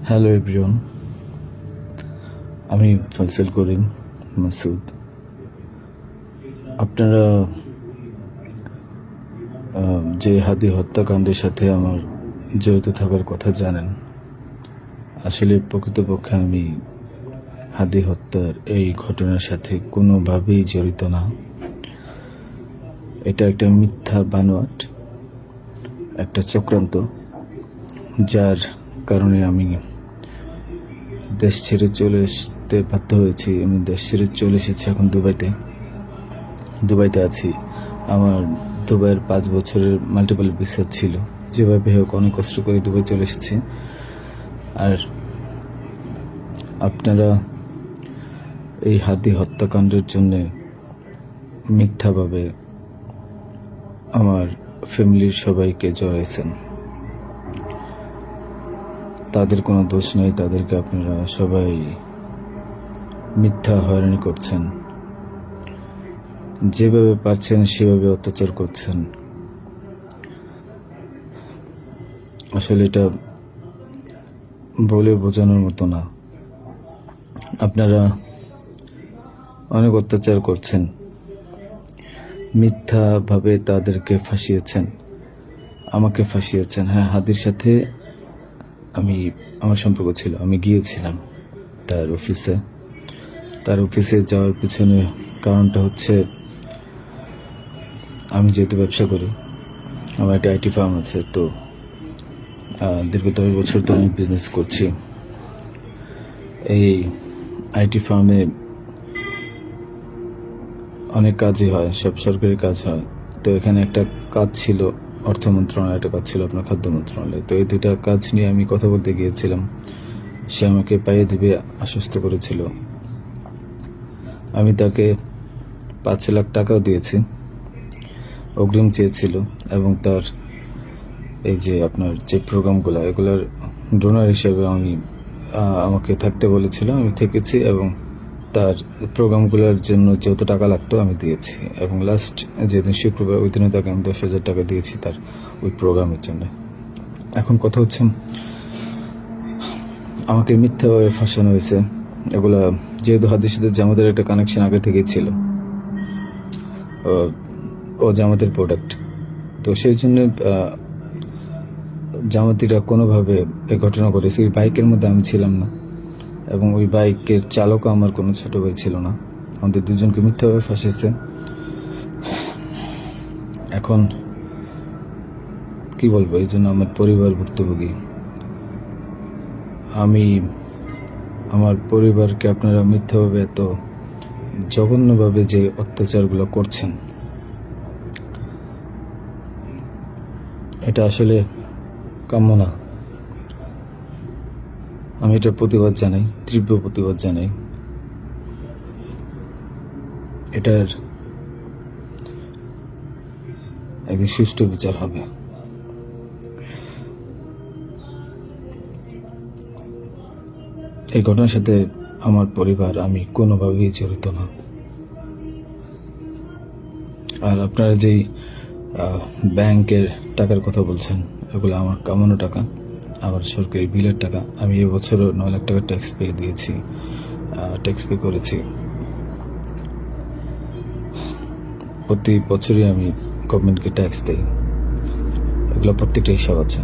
Hello everyone, আমি ফয়সাল করিম মাসুদ। আপনারা যে হাদি হত্যাকাণ্ডের সাথে আমার জড়িত থাকার কথা জানেন। আসলে প্রকৃতপক্ষে আমি হাদি হত্যার এই ঘটনার সাথে কোনোভাবেই জড়িত না। এটা একটা মিথ্যা বানোয়াট, একটা চক্রান্ত, যার কারণে আমি দেশ ছেড়ে চলে আসতে বাধ্য হয়েছি। আমি দেশ ছেড়ে চলে এসেছি এখন দুবাইতে আছি। আমার দুবাইয়ের 5 বছরের মাল্টিপল ভিসা ছিল। যেভাবে হোক অনেক কষ্ট করে দুবাই চলে এসেছি। আর আপনারা এই হাদি হত্যাকাণ্ডের জন্য মিথ্যাভাবে আমার ফ্যামিলির সবাইকে জড়াইছেন। তাদের কোনো দোষ নেই, তাদেরকে আপনারা সবাই মিথ্যা হয়রানি করছেন। যেভাবে পারছেন সেভাবে অত্যাচার করছেন। আসলে এটা বলে বোঝানোর মতো না। আপনারা অনেক অত্যাচার করছেন, মিথ্যাভাবে তাদেরকে ফাঁসিয়েছেন, আমাকে ফাঁসিয়েছেন। হ্যাঁ, হাদির সাথে আমার সম্পর্ক ছিল। আমি গিয়েছিলাম তার অফিসে যাওয়ার পিছনে কারণটা হচ্ছে, আমি যেহেতু ব্যবসা করি, আমার একটা আইটি ফার্ম আছে। তো দীর্ঘ 10 বছর ধরে আমি বিজনেস করছি। এই আইটি ফার্মে অনেক কাজই হয়, সব সরকারি কাজ হয়। তো এখানে একটা কাজ ছিল অর্থ মন্ত্রণালয়, একটা কাজ ছিল আপনার খাদ্য মন্ত্রণালয়। তো এই দুইটা কাজ নিয়ে আমি কথা বলতে গিয়েছিলাম। সে আমাকে পাইয়ে দিবে আশ্বস্ত করেছিল। আমি তাকে 5 লাখ টাকাও দিয়েছি, অগ্রিম চেয়েছিল। এবং তার এই যে আপনার যে প্রোগ্রামগুলো, এগুলোর ডোনার হিসেবে আমাকে থাকতে বলেছিল। আমি থেকেছি এবং তার প্রোগ্রামগুলোর জন্য যত টাকা লাগতো আমি দিয়েছি। এবং লাস্ট যেদিন শুক্রবার, ওই দিনে তাকে আমি 10,000 টাকা দিয়েছি তার ওই প্রোগ্রামের জন্য। এখন কথা হচ্ছে, আমাকে মিথ্যাভাবে ফাঁসানো হয়েছে। এগুলা যেহেতু হাদির সাথে জামাতের একটা কানেকশন আগে থেকেই ছিল, ও জামাতের প্রোডাক্ট। তো সেই জন্য জামাতিরা কোনোভাবে এই ঘটনা ঘটেছে। ওই বাইকের মধ্যে আমি ছিলাম না, এবং ওই বাইকের চালকও আমার কোনো ছোট ভাই ছিল না। আমাদের দুজনকে মিথ্যাভাবে ফাঁসিয়েছে। এখন কি বলবো, এই জন্য আমার পরিবার ভুক্তভোগী। আমার পরিবারকে আপনারা মিথ্যাভাবে এত জঘন্যভাবে যে অত্যাচারগুলো করছেন, এটা আসলে কাম্য না। আমি এটার প্রতিবাদ জানাই, তীব্র প্রতিবাদ জানাই। এটার একদিন সুষ্ঠু বিচার হবে। এই ঘটনার সাথে আমার পরিবার, আমি কোনোভাবেই জড়িত না। আর আপনারা যেই ব্যাংকের টাকার কথা বলছেন, এগুলো আমার কামানো টাকা, আমার সরকারি বিলের টাকা। আমি এবছরও 9 লাখ টাকা ট্যাক্স পে করেছি। প্রতি বছরই আমি গভর্নমেন্টকে ট্যাক্স দিই। এগুলো প্রত্যেকটা হিসাব আছে।